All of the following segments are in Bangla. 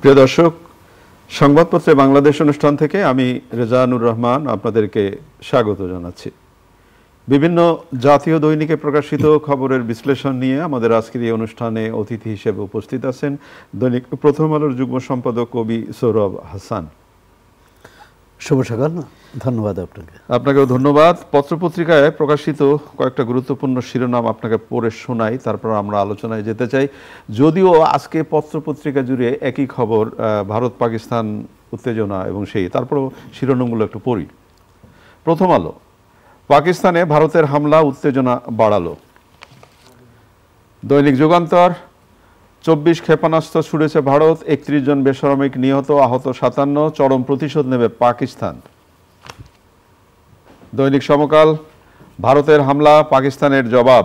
প্রিয় দর্শক, সংবাদপত্রে বাংলাদেশ অনুষ্ঠান থেকে আমি রেজানুর রহমান আপনাদেরকে স্বাগত জানাচ্ছি। বিভিন্ন জাতীয় দৈনিকে প্রকাশিত খবরের বিশ্লেষণ নিয়ে আমাদের আজকের এই অনুষ্ঠানে অতিথি হিসেবে উপস্থিত আছেন দৈনিক প্রথম আলোর যুগ্ম সম্পাদক কবি সৌরভ হাসান। শুভ সকাল। ধন্যবাদ আপনাকে। আপনাকেও ধন্যবাদ। পত্রপত্রিকায় প্রকাশিত কয়েকটা গুরুত্বপূর্ণ শিরোনাম আপনাকে পড়ে শোনাই, তারপর আমরা আলোচনায় যেতে চাই। যদিও আজকে পত্রপত্রিকা জুড়ে একই খবর, ভারত পাকিস্তান উত্তেজনা এবং তারপরও শিরোনামগুলো একটু পড়ি। প্রথম আলো, পাকিস্তানে ভারতের হামলা উত্তেজনা বাড়ালো। দৈনিক যুগান্তর, 24 ক্ষেপণাস্ত্র ছুড়েছে ভারত, 31 জন বেসামরিক নিহত, আহত 57, চরম প্রতিশোধ নেবে পাকিস্তান। দৈনিক সমকাল, ভারতের হামলা পাকিস্তানের জবাব।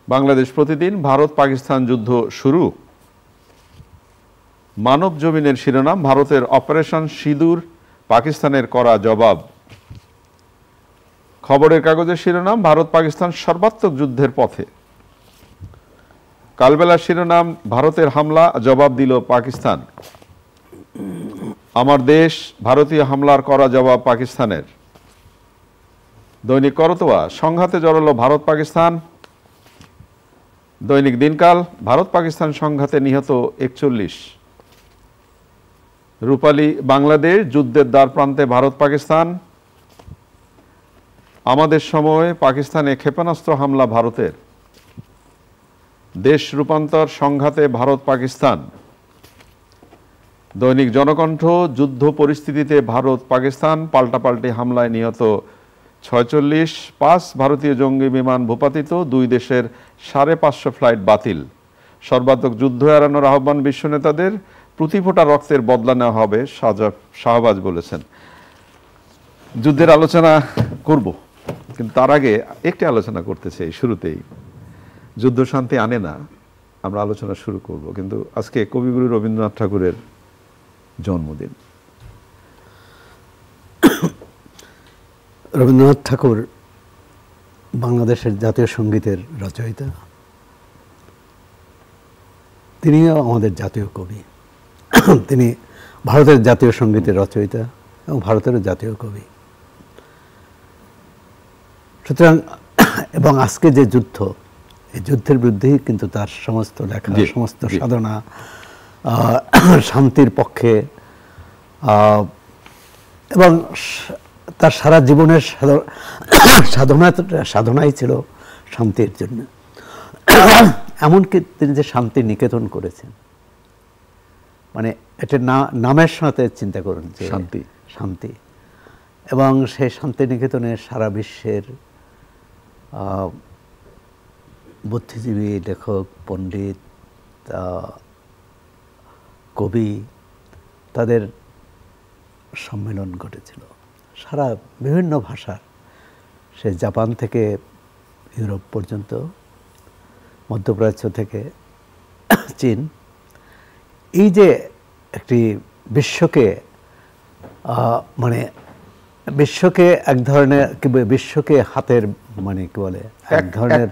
বাংলাদেশ প্রতিদিন, ভারত পাকিস্তান যুদ্ধ শুরু। মানব জমিনের শিরোনাম, ভারতের অপারেশন সিঁদুর, পাকিস্তানের করা জবাব। খবরের কাগজের শিরোনাম, ভারত পাকিস্তান সর্বাত্মক যুদ্ধের পথে। কালবেলার শিরোনাম, ভারতের হামলা জবাব দিল পাকিস্তান। আমার দেশ, ভারতীয় হামলার করা জবাব পাকিস্তানের। দৈনিক করতোয়া, সংঘাতে জড়ালো ভারত পাকিস্তান। দৈনিক দিনকাল, ভারত পাকিস্তান সংঘাতে নিহত 41। রূপালী বাংলাদেশ, যুদ্ধের দ্বার প্রান্তে ভারত পাকিস্তান। আমাদের সময় পাকিস্তানে ক্ষেপণাস্ত্র হামলা ভারতের। দেশ রূপান্তর, সংঘাতে ভারত পাকিস্তান। দৈনিক জনকণ্ঠ, যুদ্ধ পরিস্থিতিতে ভারত পাকিস্তান, পাল্টাপাল্টি হামলায় নিহত 46, 5 ভারতীয় জঙ্গি বিমান ভূপাতিত, 2 দেশের 550 ফ্লাইট বাতিল। সর্বাত্মক যুদ্ধ এড়ানোর আহ্বান বিশ্ব নেতাদের, প্রতি ফোঁটা রক্তের বদলা নেওয়া হবে, শাহবাজ বলেছেন। যুদ্ধের আলোচনা করব, কিন্তু তার আগে একটি আলোচনা করতে চাই। শুরুতেই যুদ্ধ শান্তি আনে না, আমরা আলোচনা শুরু করব, কিন্তু আজকে কবিগুরু রবীন্দ্রনাথ ঠাকুরের জন্মদিন। রবীন্দ্রনাথ ঠাকুর বাংলাদেশের জাতীয় সঙ্গীতের রচয়িতা, তিনিও আমাদের জাতীয় কবি। তিনি ভারতের জাতীয় সঙ্গীতের রচয়িতা এবং ভারতেরও জাতীয় কবি। সুতরাং এবং আজকে যে যুদ্ধ, এই যুদ্ধের বিরুদ্ধেই কিন্তু তার সমস্ত লেখা, সমস্ত সাধনা শান্তির পক্ষে, এবং তার সারা জীবনের সাধনাই ছিল শান্তির জন্য। এমনকি তিনি যে শান্তি নিকেতন করেছেন, মানে এটা নামের সাথে চিন্তা করুন যে শান্তি, এবং সেই শান্তি নিকেতনে সারা বিশ্বের বুদ্ধিজীবী, লেখক, পণ্ডিত, কবি, তাদের সম্মেলন ঘটেছিল। সারা বিভিন্ন ভাষার, সে জাপান থেকে ইউরোপ পর্যন্ত, মধ্যপ্রাচ্য থেকে চীন, এই যে একটি বিশ্বকে বিশ্বকে এক ধরনের বিশ্বকে হাতের কি বলে এক ধরনের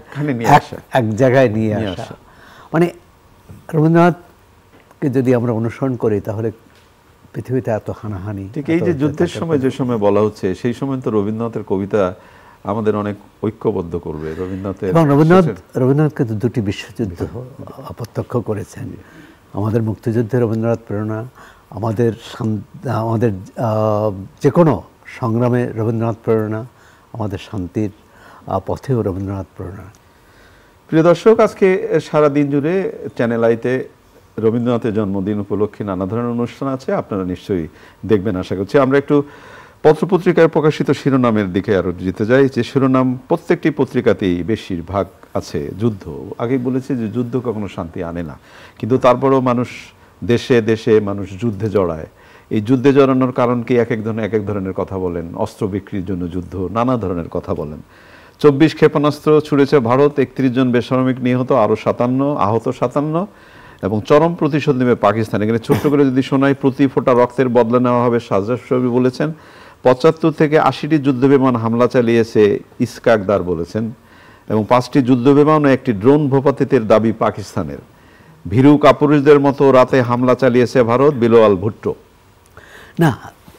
এক জায়গায় নিয়ে আসা, মানে রবীন্দ্রনাথকে যদি আমরা অনুসরণ করি তাহলে পৃথিবীতে এত হানাহানি, ঠিক এই যে যুদ্ধের সময় যে সময় বলা হচ্ছে, সেই সময় তো রবীন্দ্রনাথের কবিতা আমাদের অনেক ঐক্যবদ্ধ করবে। রবীন্দ্রনাথ কিন্তু 2টি বিশ্বযুদ্ধ প্রত্যক্ষ করেছেন। আমাদের মুক্তিযুদ্ধে রবীন্দ্রনাথ প্রেরণা, আমাদের যে কোনো সংগ্রামে রবীন্দ্রনাথ প্রেরণা, আমাদের শান্তির পথেও রবীন্দ্রনাথ প্রেরণা। প্রিয় দর্শক, আজকে সারা দিন জুড়ে চ্যানেল আইতে রবীন্দ্রনাথের জন্মদিন উপলক্ষে নানা ধরনের অনুষ্ঠান আছে, আপনারা নিশ্চয়ই দেখবেন আশা করছি। আমরা একটু পত্রপত্রিকায় প্রকাশিত শিরোনামের দিকে আরো যেতে যাই। যে শিরোনাম প্রত্যেকটি পত্রিকাতেই বেশিরভাগ আছে যুদ্ধ। আগেই বলেছি যে যুদ্ধ কখনো শান্তি আনে না, কিন্তু তারপরেও মানুষ দেশে দেশে মানুষ যুদ্ধে জড়ায়। এই যুদ্ধে জড়ানোর কারণ কি? এক এক ধরনের কথা বলেন। অস্ত্র বিক্রির জন্য যুদ্ধ, নানা ধরনের কথা বলেন। 24 ক্ষেপণাস্ত্র ছুড়েছে ভারত, 31 জন বেসামরিক নিহত, আরো 57, আহত 57, এবং চরম প্রতিশোধ নেবে পাকিস্তান। এখানে ছোট্ট করে যদি শোনাই, প্রতি ফোঁটা রক্তের বদলা নেওয়া হবে, শাহবাজ বলেছেন। 75 থেকে 80টি যুদ্ধবিমান হামলা চালিয়েছে ইসকাকদার বলেছেন, এবং 5টি যুদ্ধবিমান ও 1টি ড্রোন ভূপাতিতের দাবি পাকিস্তানের। ভীরু কাপুরুষদের মতো রাতে হামলা চালিয়েছে ভারত, বিলোয়াল ভুট্টো। না,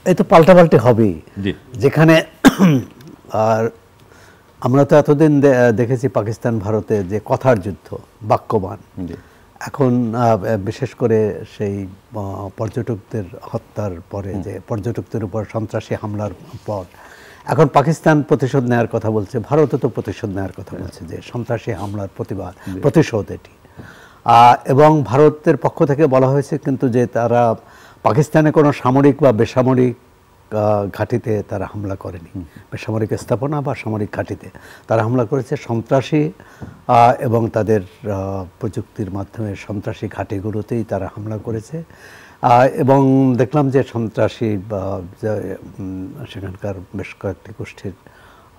এই তো পাল্টাপাল্টি হবেই। যেখানে আর আমরা তো এতদিন দেখেছি পাকিস্তান ভারতে যে কথার যুদ্ধ, বাক্যবান। এখন বিশেষ করে সেই পর্যটকদের হত্যার পরে, যে পর্যটকদের উপর সন্ত্রাসী হামলার পর এখন পাকিস্তান প্রতিশোধ নেওয়ার কথা বলছে, ভারতও তো প্রতিশোধ নেওয়ার কথা বলছে, যে সন্ত্রাসী হামলার প্রতিশোধ এটি। এবং ভারতের পক্ষ থেকে বলা হয়েছে কিন্তু যে তারা পাকিস্তানে কোনো সামরিক বা বেসামরিক ঘাঁটিতে তারা হামলা করেনি, বেসামরিক স্থাপনা বা সামরিক ঘাঁটিতে তারা হামলা করেছে সন্ত্রাসী এবং তাদের প্রযুক্তির মাধ্যমে সন্ত্রাসী ঘাঁটিগুলোতেই তারা হামলা করেছে। এবং দেখলাম যে সন্ত্রাসী সেখানকার বেশ কয়েকটি গোষ্ঠীর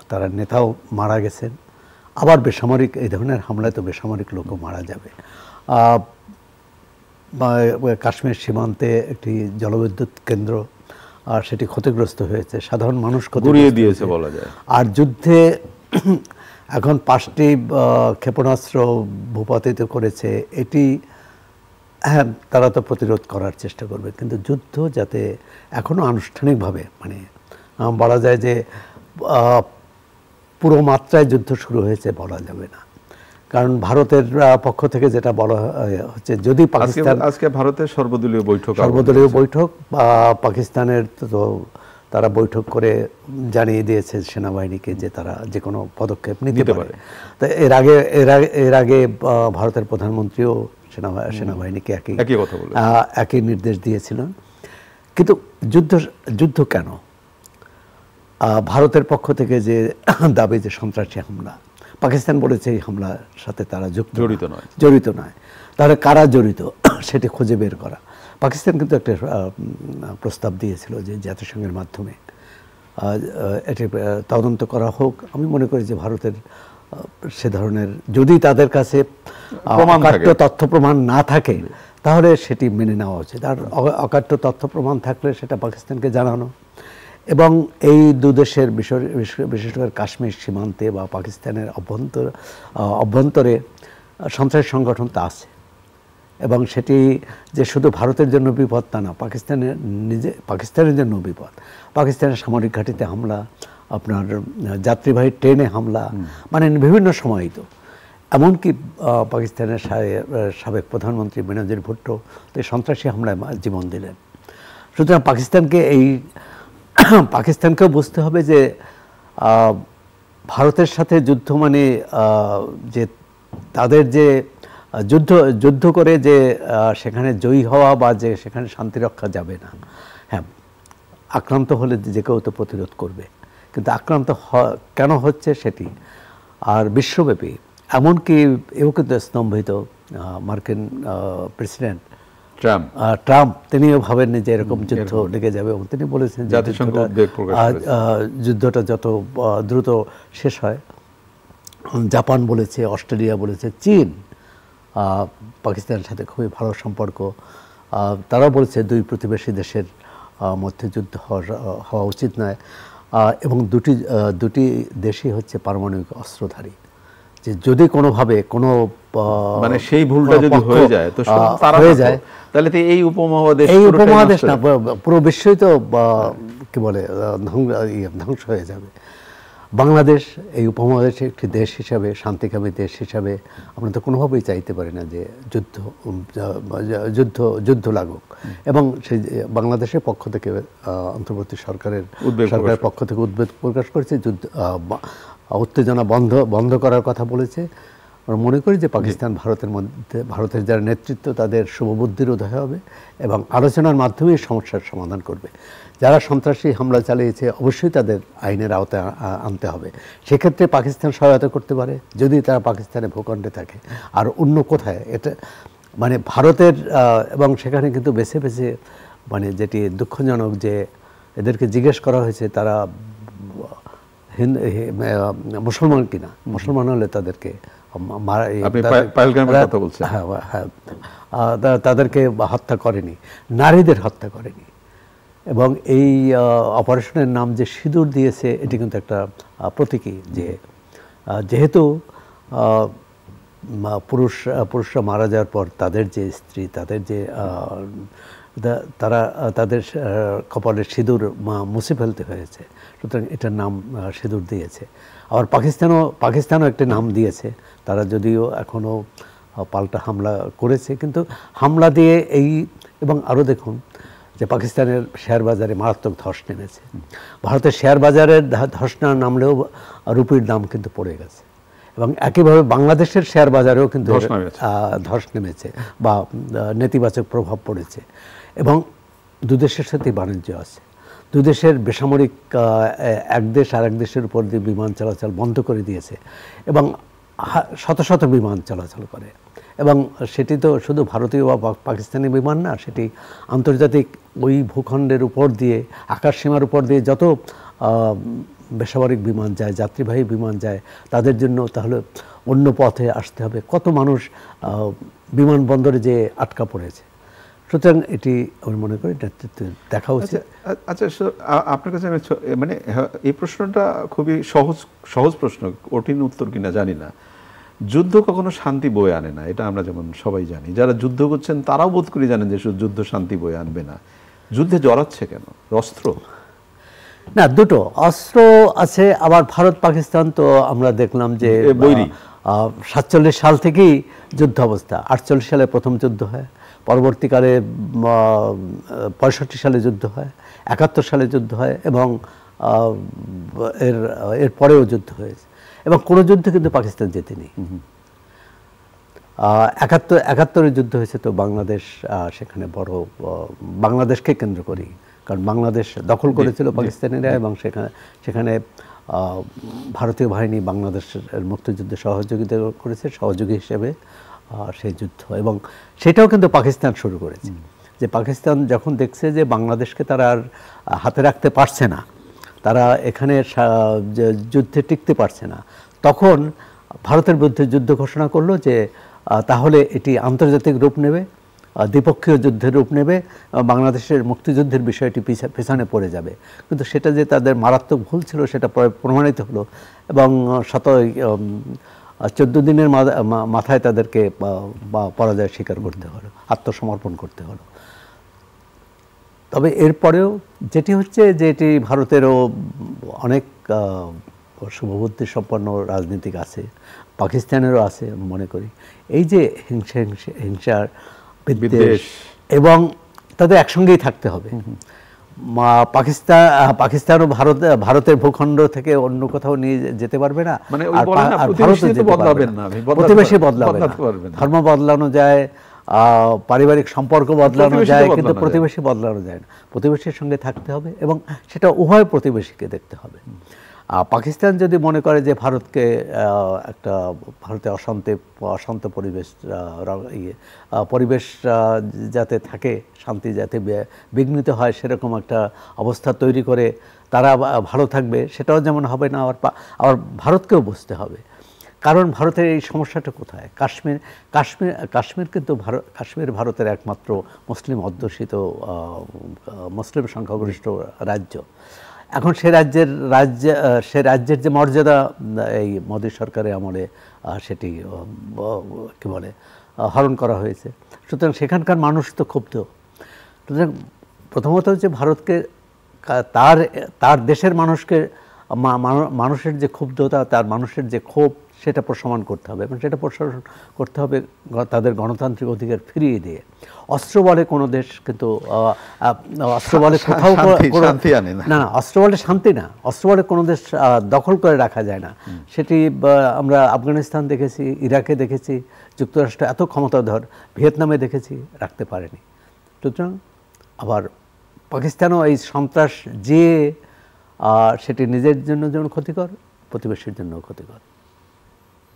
তারা নেতাও মারা গেছেন। আবার বেসামরিক এই ধরনের হামলায় তো বেসামরিক লোকও মারা যাবে। কাশ্মীর সীমান্তে একটি জলবিদ্যুৎ কেন্দ্র আর সেটি ক্ষতিগ্রস্ত হয়েছে, সাধারণ মানুষ গুড়িয়ে দিয়েছে বলা যায়। আর যুদ্ধে এখন 5টি ক্ষেপণাস্ত্র ভূপাতিত করেছে, এটি হ্যাঁ তারা তো প্রতিরোধ করার চেষ্টা করবে, কিন্তু যুদ্ধ যাতে এখনও আনুষ্ঠানিকভাবে মানে বলা যায় যে পুরো মাত্রায় যুদ্ধ শুরু হয়েছে বলা যাবে না। কারণ ভারতের পক্ষ থেকে যেটা বলা হচ্ছে, যদি পাকিস্তান আজকে ভারতের সর্বদলীয় বৈঠক পাকিস্তানের তো তারা বৈঠক করে জানিয়ে দিয়েছে সেনাবাহিনীকে যে তারা যে কোনো পদক্ষেপ নিতে পারে। তো এর আগে ভারতের প্রধানমন্ত্রীও সেনাবাহিনীকে একই নির্দেশ দিয়েছিলেন। কিন্তু যুদ্ধ কেন? ভারতের পক্ষ থেকে যে দাবি যে সন্ত্রাসী হামলা, পাকিস্তান বলেছে এই হামলার সাথে তারা জড়িত নয়। তাহলে কারা জড়িত সেটি খুঁজে বের করা। পাকিস্তান কিন্তু একটা প্রস্তাব দিয়েছিল যে জাতিসংঘের মাধ্যমে এটি তদন্ত করা হোক। আমি মনে করি যে ভারতের সে ধরনের যদি তাদের কাছে তথ্য প্রমাণ না থাকে তাহলে সেটি মেনে নেওয়া উচিত। আর অকাট্য তথ্য প্রমাণ থাকলে সেটা পাকিস্তানকে জানানো। এবং এই দুদেশের বিশেষ করে কাশ্মীর সীমান্তে বা পাকিস্তানের অভ্যন্তরে সন্ত্রাসী সংগঠন তা আছে, এবং সেটি যে শুধু ভারতের জন্য বিপদ তা না, পাকিস্তানের জন্য বিপদ। পাকিস্তানের সামরিক ঘাঁটিতে হামলা, আপনার যাত্রীবাহী ট্রেনে হামলা, মানে বিভিন্ন সময় তো এমনকি পাকিস্তানের সাবেক প্রধানমন্ত্রী বেনজির ভুট্টো তো সন্ত্রাসী হামলায় জীবন দিলেন। সুতরাং পাকিস্তানকেও বুঝতে হবে যে ভারতের সাথে যুদ্ধ মানে যে তাদের যে যুদ্ধ করে যে সেখানে জয়ী হওয়া বা যে সেখানে শান্তি রক্ষা যাবে না। হ্যাঁ, আক্রান্ত হলে যে কেউ তো প্রতিরোধ করবে, কিন্তু আক্রান্ত কেন হচ্ছে সেটি আর বিশ্বব্যাপী, এমনকি এও কিন্তু স্তম্ভিত মার্কিন প্রেসিডেন্ট ট্রাম্প তিনিও ভাবেননি যে এরকম যুদ্ধ লেগে যাবে, এবং তিনি বলেছেন যুদ্ধটা যত দ্রুত শেষ হয়। জাপান বলেছে, অস্ট্রেলিয়া বলেছে, চীন পাকিস্তানের সাথে খুবই ভালো সম্পর্ক, তারাও বলেছে দুই প্রতিবেশী দেশের মধ্যে যুদ্ধ হওয়া উচিত নয়। এবং দুটি দেশই হচ্ছে পারমাণবিক অস্ত্রধারী, যে যদি কোনোভাবে কোনো মানে সেই ভুলটা যদি হয়ে যায় তো তাহলে তো এই উপমহাদেশ না পুরো বিশ্বই তো কি বলে ধ্বংস হয়ে যাবে। বাংলাদেশ এই উপমহাদেশের একটি দেশ হিসাবে, শান্তিকামী দেশ হিসাবে আমরা তো কোনোভাবেই চাইতে পারি না যে যুদ্ধ লাগুক। এবং সেই বাংলাদেশের পক্ষ থেকে অন্তর্বর্তী সরকারের পক্ষ থেকে উদ্বেগ প্রকাশ করেছে, উত্তেজনা বন্ধ করার কথা বলেছে। আমরা মনে করি যে পাকিস্তান ভারতের যারা নেতৃত্ব তাদের শুভবুদ্ধির উদয় হবে এবং আলোচনার মাধ্যমে সমস্যার সমাধান করবে। যারা সন্ত্রাসী হামলা চালিয়েছে অবশ্যই তাদের আইনের আওতায় আনতে হবে। সেক্ষেত্রে পাকিস্তান সহায়তা করতে পারে যদি তারা পাকিস্তানের ভূখণ্ডে থাকে। আর অন্য কোথায় এটা মানে ভারতের এবং সেখানে কিন্তু বেছে মানে যেটি দুঃখজনক যে এদেরকে জিজ্ঞেস করা হয়েছে তারা মুসলমান কিনা, মুসলমান হলে তাদেরকে তাদেরকে হত্যা করেনি, নারীদের হত্যা করেনি। এবং এই অপারেশনের নাম যে সিঁদুর দিয়েছে এটি কিন্তু একটা প্রতীকী, যে যেহেতু পুরুষরা মারা যাওয়ার পর তাদের যে স্ত্রী, তাদের যে তারা তাদের কপালে সিঁদুর মুছে ফেলতে হয়েছে, সুতরাং এটার নাম সিঁদুর দিয়েছে। আবার পাকিস্তানও একটা নাম দিয়েছে, তারা যদিও এখনও পাল্টা হামলা করেছে, কিন্তু হামলা দিয়ে এবং আরও দেখুন যে পাকিস্তানের শেয়ার বাজারে মারাত্মক ধস নেমেছে। ভারতের শেয়ার বাজারের ধস না নামলেও রুপির দাম কিন্তু পড়ে গেছে, এবং একইভাবে বাংলাদেশের শেয়ার বাজারেও কিন্তু ধস নেমেছে বা নেতিবাচক প্রভাব পড়েছে। এবং দুদেশের সাথে বাণিজ্য আছে, দুদেশের বেসামরিক এক দেশ আর এক দেশের উপর দিয়ে বিমান চলাচল বন্ধ করে দিয়েছে, এবং শত শত বিমান চলাচল করে। এবং সেটি তো শুধু ভারতীয় বা পাকিস্তানি বিমান না, সেটি আন্তর্জাতিক ওই ভূখণ্ডের উপর দিয়ে, আকাশ সীমার উপর দিয়ে যত বেসামরিক বিমান যায়, যাত্রীবাহী বিমান যায়, তাদের জন্য তাহলে অন্য পথে আসতে হবে। কত মানুষ বিমানবন্দরে যে আটকা পড়েছে। সুতরাং এটি আমি মনে করি দেখা উচিত। আচ্ছা, আপনার কাছে আমি মানে এই প্রশ্নটা খুবই সহজ প্রশ্ন, কঠিন উত্তর কিনা জানি না। যুদ্ধ কখনো শান্তি বয়ে আনে না, এটা আমরা যেমন সবাই জানি। যারা যুদ্ধ করছেন তারাও বোধ করে জানেন যে যুদ্ধ শান্তি বয়ে আনবে না। যুদ্ধে জড়াচ্ছে কেন? অস্ত্র না, দুটো অস্ত্র আছে। আবার ভারত পাকিস্তান তো আমরা দেখলাম যে 47 সাল থেকেই যুদ্ধ অবস্থা। 48 সালে প্রথম যুদ্ধ হয়, পরবর্তীকালে 65 সালে যুদ্ধ হয়, 71 সালে যুদ্ধ হয়, এবং এর পরেও যুদ্ধ হয়েছে, এবং কোনো যুদ্ধ কিন্তু পাকিস্তান জেতেনি। 71-এর যুদ্ধ হয়েছে তো বাংলাদেশ সেখানে বড়, বাংলাদেশকে কেন্দ্র করি, কারণ বাংলাদেশ দখল করেছিল পাকিস্তানিরা, এবং সেখানে ভারতীয় বাহিনী বাংলাদেশের মুক্তিযুদ্ধে সহযোগিতা করেছে, সহযোগী হিসেবে সেই যুদ্ধ। এবং সেটাও কিন্তু পাকিস্তান শুরু করেছে, যে পাকিস্তান যখন দেখছে যে বাংলাদেশকে তারা আর হাতে রাখতে পারছে না, তারা এখানে যুদ্ধে টিকতে পারছে না, তখন ভারতের বিরুদ্ধে যুদ্ধ ঘোষণা করলো যে তাহলে এটি আন্তর্জাতিক রূপ নেবে, দ্বিপক্ষীয় যুদ্ধের রূপ নেবে, বাংলাদেশের মুক্তিযুদ্ধের বিষয়টি পেছনে পড়ে যাবে। কিন্তু সেটা যে তাদের মারাত্মক ভুল ছিল সেটা প্রমাণিত হলো, এবং 14 দিনের মাথায় তাদেরকে পরাজয় স্বীকার করতে হলো, আত্মসমর্পণ করতে হলো। তবে এরপরেও যেটি হচ্ছে যে এটি ভারতেরও অনেক শুভবুদ্ধি সম্পন্ন রাজনীতিক আছে, পাকিস্তানেরও আছে মনে করি। এই যে হিংসার বিদ্বেষ, এবং তাদের একসঙ্গেই থাকতে হবে। পাকিস্তানও ভারতের ভূখণ্ড থেকে অন্য কোথাও নিয়ে যেতে পারবে না, প্রতিবেশী বদলাবে না। ধর্ম বদলানো যায়, পারিবারিক সম্পর্ক বদলানো যায়, কিন্তু প্রতিবেশী বদলানো যায় না। প্রতিবেশীর সঙ্গে থাকতে হবে, এবং সেটা উভয় প্রতিবেশীকে দেখতে হবে। পাকিস্তান যদি মনে করে যে ভারতকে একটা ভারতে অশান্ত পরিবেশ যাতে থাকে, শান্তি যাতে বিঘ্নিত হয় সেরকম একটা অবস্থা তৈরি করে তারা ভালো থাকবে, সেটাও যেমন হবে না। আবার ভারতকেও বুঝতে হবে, কারণ ভারতের এই সমস্যাটা কোথায়? কাশ্মীর কিন্তু কাশ্মীর ভারতের একমাত্র মুসলিম অধ্যুষিত, মুসলিম সংখ্যাগরিষ্ঠ রাজ্য। এখন সে রাজ্যের যে মর্যাদা এই মোদী সরকারের আমলে সেটি কি বলে হরণ করা হয়েছে। সুতরাং সেখানকার মানুষ তো ক্ষুব্ধ। সুতরাং প্রথমত হচ্ছে ভারতকে তার দেশের মানুষের যে ক্ষুব্ধতা, তার মানুষের যে ক্ষোভ, সেটা প্রশমন করতে হবে, এবং সেটা প্রশমন করতে হবে তাদের গণতান্ত্রিক অধিকার ফিরিয়ে দিয়ে। অস্ত্র বলে কোনো দেশ কিন্তু অস্ত্র বলে কোথাও না, অস্ত্র বলে শান্তি না, অস্ত্র বলে কোনো দেশ দখল করে রাখা যায় না। সেটি আমরা আফগানিস্তান দেখেছি, ইরাকে দেখেছি, যুক্তরাষ্ট্র এত ক্ষমতাধর, ভিয়েতনামে দেখেছি, রাখতে পারেনি। সুতরাং আবার পাকিস্তানও এই সন্ত্রাস যে সেটি নিজের জন্য যেমন ক্ষতিকর, প্রতিবেশীর জন্য ক্ষতিকর।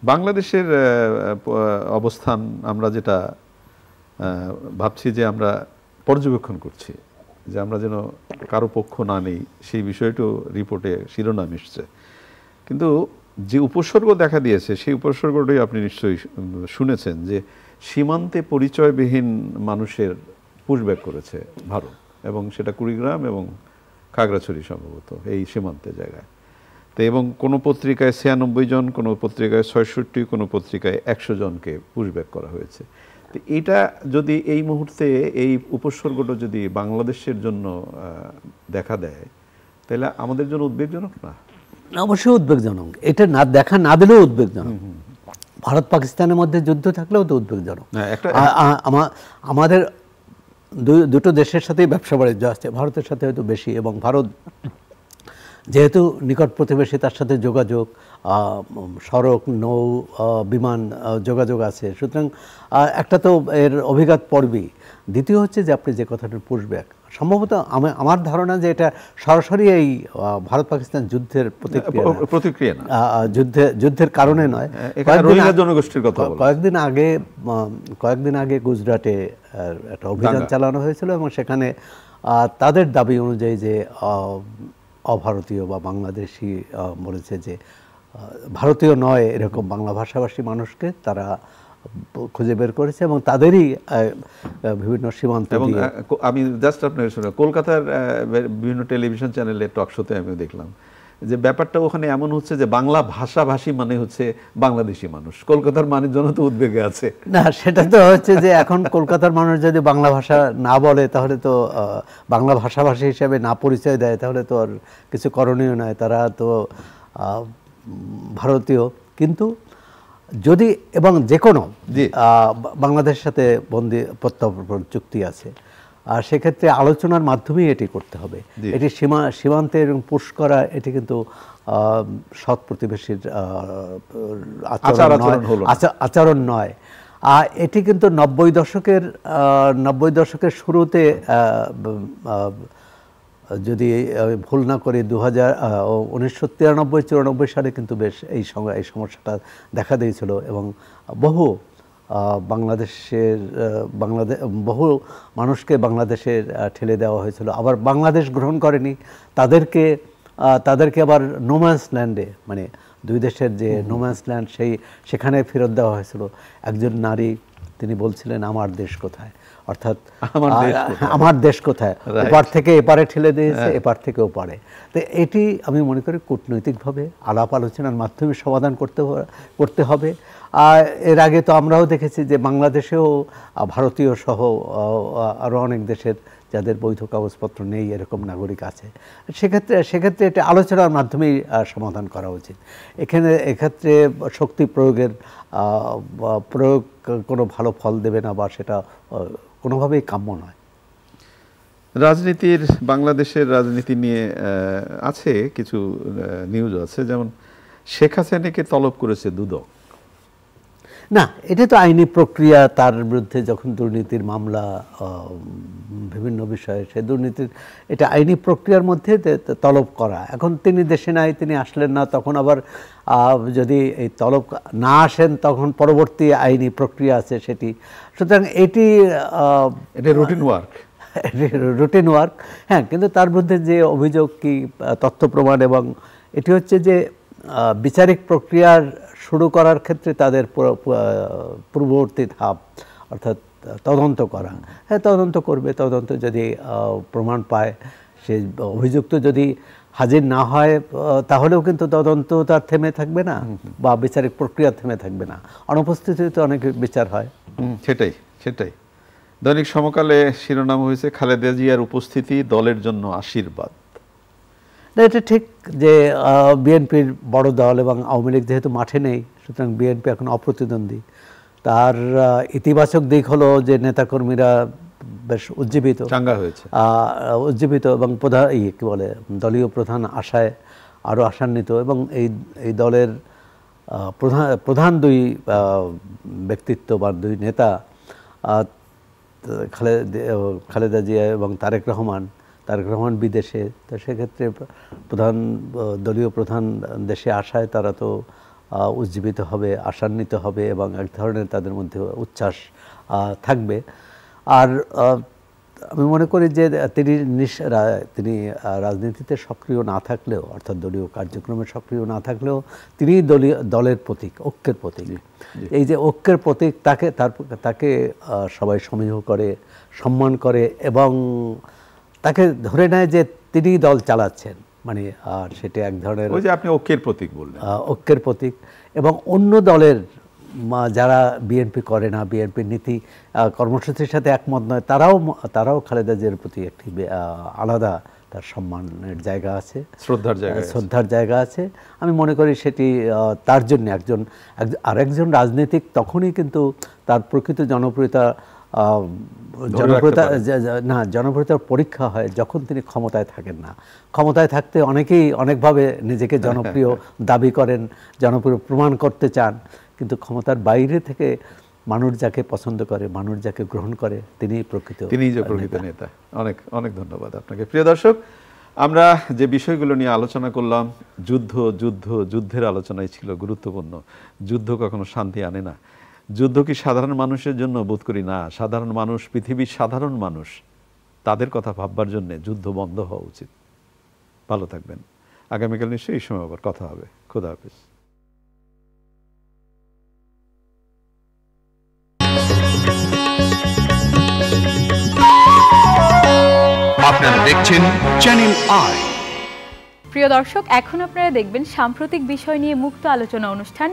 বাংলাদেশের অবস্থান আমরা যেটা ভাবছি যে আমরা পর্যবেক্ষণ করছি, যে আমরা যেন কারো পক্ষ না নেই, সেই বিষয়টিও রিপোর্টে শিরোনাম এসছে। কিন্তু যে উপসর্গ দেখা দিয়েছে সেই উপসর্গটাই আপনি নিশ্চয়ই শুনেছেন, যে সীমান্তে পরিচয়বিহীন মানুষের পুশব্যাক করেছে ভারত, এবং সেটা কুড়িগ্রাম এবং খাগড়াছড়ি সম্ভবত এই সীমান্তের জায়গায়। তো এবং কোনো পত্রিকায় 96 জন, কোনো পত্রিকায় 66, কোনো পত্রিকায় 100 জনকে পুশব্যাক করা হয়েছে। তো এটা যদি এই মুহূর্তে এই উপসর্গটা যদি বাংলাদেশের জন্য দেখা দেয়, তাহলে আমাদের জন্য উদ্বেগজনক না? অবশ্যই উদ্বেগজনক। এটা না দেখা না দিলেও উদ্বেগজনক। ভারত পাকিস্তানের মধ্যে যুদ্ধ থাকলেও তো উদ্বেগজনক। আমাদের দুটো দেশের সাথেই ব্যবসা বাণিজ্য আছে, ভারতের সাথে হয়তো বেশি, এবং ভারত যেহেতু নিকট প্রতিবেশী, তার সাথে যোগাযোগ, সড়ক, নৌ, বিমান যোগাযোগ আছে, সুতরাং একটা তো এর অভিঘাত পড়বেই। দ্বিতীয় হচ্ছে যে আপনি যে কথাটা পুশব্যাক, সম্ভবত আমার ধারণা যে এটা সরাসরি এই ভারত পাকিস্তান যুদ্ধের প্রতিক্রিয়া না, যুদ্ধের কারণে নয়। জনগোষ্ঠীর কথা কয়েকদিন আগে গুজরাটে একটা অভিযান চালানো হয়েছিল, এবং সেখানে তাদের দাবি অনুযায়ী যে অভারতীয় বা বাংলাদেশি বলেছে যে ভারতীয় নয় এরকম বাংলা ভাষাভাষী মানুষকে তারা খুঁজে বের করেছে, এবং তাদেরই বিভিন্ন সীমান্ত। এবং আমি জাস্ট আপনাকে শুনে কলকাতার বিভিন্ন টেলিভিশন চ্যানেলে টক শোতে আমি দেখলাম যে ব্যাপারটা ওখানে এমন হচ্ছে যে বাংলা ভাষাভাষী মানে হচ্ছে বাংলাদেশি মানুষ। কলকাতার মানুষজন তো উদ্বেগে আছে। না, সেটা তো হচ্ছে যে এখন কলকাতার মানুষ যদি বাংলা ভাষা না বলে, তাহলে তো বাংলা ভাষাভাষী হিসেবে না পরিচয় দেয়, তাহলে তো আর কিছু করণীয় নয়, তারা তো ভারতীয়। কিন্তু যদি এবং যে কোনো বাংলাদেশের সাথে বন্দি প্রত্যার্পণ চুক্তি আছে, আর সেক্ষেত্রে আলোচনার মাধ্যমেই এটি করতে হবে। এটি সীমান্তে এবং পুশ করা, এটি কিন্তু সৎ প্রতিবেশীর আচরণ নয়। এটি কিন্তু 90 দশকের শুরুতে, যদি ভুল না করি 1993-94 সালে কিন্তু বেশ এই সমস্যাটা দেখা দিয়েছিল, এবং বহু বহু মানুষকে বাংলাদেশের ঠেলে দেওয়া হয়েছিল। আবার বাংলাদেশ গ্রহণ করেনি, তাদেরকে আবার নোম্যান্স ল্যান্ডে, মানে দুই দেশের যে নোম্যান্স ল্যান্ড, সেখানে ফেরত দেওয়া হয়েছিল। একজন নারী, তিনি বলছিলেন আমার দেশ কোথায়, অর্থাৎ আমার দেশ কোথায়, এপার থেকে এপারে ঠেলে দিয়েছে, এপার থেকে ওপারে। তো এটি আমি মনে করি কূটনৈতিকভাবে আলাপ আলোচনার মাধ্যমে সমাধান করতে হবে। এর আগে তো আমরাও দেখেছি যে বাংলাদেশেও ভারতীয় সহ আরও অনেক দেশের যাদের বৈধ কাগজপত্র নেই এরকম নাগরিক আছে। সেক্ষেত্রে এটা আলোচনার মাধ্যমেই সমাধান করা উচিত। এক্ষেত্রে শক্তি প্রয়োগ কোনো ভালো ফল দেবে না, বা সেটা কোনোভাবেই কাম্য নয়। বাংলাদেশের রাজনীতি নিয়ে আছে কিছু নিউজ আছে, যেমন শেখ হাসিনাকে তলব করেছে দুদক। না, এটা তো আইনি প্রক্রিয়া। তার বিরুদ্ধে যখন দুর্নীতির মামলা, বিভিন্ন বিষয়ে সে দুর্নীতির, এটা আইনি প্রক্রিয়ার মধ্যে তলব করা। এখন তিনি দেশে নাই, তিনি আসলেন না, তখন আবার যদি এই তলব না আসেন, তখন পরবর্তী আইনি প্রক্রিয়া আছে সেটি। সুতরাং এটা রুটিন ওয়ার্ক। হ্যাঁ, কিন্তু তার বিরুদ্ধে যে অভিযোগ, কি তথ্য প্রমাণ, এবং এটি হচ্ছে যে বিচারিক প্রক্রিয়ার শুরু করার ক্ষেত্রে তাদের পূর্ববর্তী ধাপ, অর্থাৎ তদন্ত করা। হ্যাঁ, তদন্ত করবে। তদন্ত যদি প্রমাণ পায়, সে অভিযুক্ত যদি হাজির না হয়, তাহলেও কিন্তু তদন্ত তার থেমে থাকবে না, বা বিচারিক প্রক্রিয়া থেমে থাকবে না। অনুপস্থিতিতে অনেক বিচার হয়। সেটাই দৈনিক সমকালে শিরোনাম হয়েছে খালেদা জিয়ার উপস্থিতি দলের জন্য আশীর্বাদ। এটা ঠিক যে বিএনপির বড় দল, এবং আওয়ামী লীগ যেহেতু মাঠে নেই, সুতরাং বিএনপি এখন অপ্রতিদ্বন্দ্বী। তার ইতিবাচক দিক হলো যে নেতাকর্মীরা বেশ উজ্জীবিত, এবং দলীয় প্রধান আশায় আরও আশান্বিত, এবং এই দলের প্রধান দুই ব্যক্তিত্ব বা দুই নেতা, খালেদা জিয়া এবং তারেক রহমান বিদেশে। তো সেক্ষেত্রে দলীয় প্রধান দেশে আসায় তারা তো উজ্জীবিত হবে, আশান্বিত হবে, এবং এক ধরনের তাদের মধ্যে উচ্ছ্বাস থাকবে। আর আমি মনে করি যে তিনি রাজনীতিতে সক্রিয় না থাকলেও, অর্থাৎ দলীয় কার্যক্রমে সক্রিয় না থাকলেও, তিনি দলের প্রতীক, ঐক্যের প্রতীক। এই যে ঐক্যের প্রতীক, তাকে সবাই সমীহ করে, সম্মান করে, এবং তাকে ধরে নেয় যে তিনি দল চালাচ্ছেন। মানে আর সেটা এক ধরনের ওই যে আপনি ঐক্যের প্রতীক বললেন, ঐক্যের প্রতীক। এবং অন্য দলের যারা বিএনপি করে না, বিএনপির নীতি কর্মসূচির সাথে একমত নয়, তারাও খালেদা জিয়ার প্রতি একটি আলাদা তার সম্মানের জায়গা আছে, শ্রদ্ধার জায়গা আছে। আমি মনে করি সেটি তার জন্য আরেকজন রাজনীতিক তখনই কিন্তু তার প্রকৃত জনপ্রিয়তার পরীক্ষা হয় যখন তিনি ক্ষমতায় থাকেন না। ক্ষমতায় থাকতে অনেকেই অনেকভাবে নিজেকে জনপ্রিয় দাবি করেন, জনপ্রিয় প্রমাণ করতে চান, কিন্তু ক্ষমতার বাইরে থেকে মানুষ যাকে পছন্দ করে, মানুষ যাকে গ্রহণ করে, তিনিই প্রকৃত নেতা। অনেক অনেক ধন্যবাদ আপনাকে। প্রিয় দর্শক, আমরা যে বিষয়গুলো নিয়ে আলোচনা করলাম, যুদ্ধের আলোচনাই ছিল গুরুত্বপূর্ণ। যুদ্ধ কখনো শান্তি আনে না। যুদ্ধ কি সাধারণ মানুষের জন্য? বোধ করি না। সাধারণ মানুষ, পৃথিবীর সাধারণ মানুষ, তাদের কথা ভাববার জন্য যুদ্ধ বন্ধ হওয়া উচিত। ভালো থাকবেন। আগামীকাল নিশ্চয়ই এই সময় আবার কথা হবে। খোদা হাফেজ। আপনারা দেখছেন চ্যানেল আই। প্রিয় দর্শক, এখন আপনারা দেখবেন সাম্প্রতিক বিষয় নিয়ে মুক্ত আলোচনা অনুষ্ঠান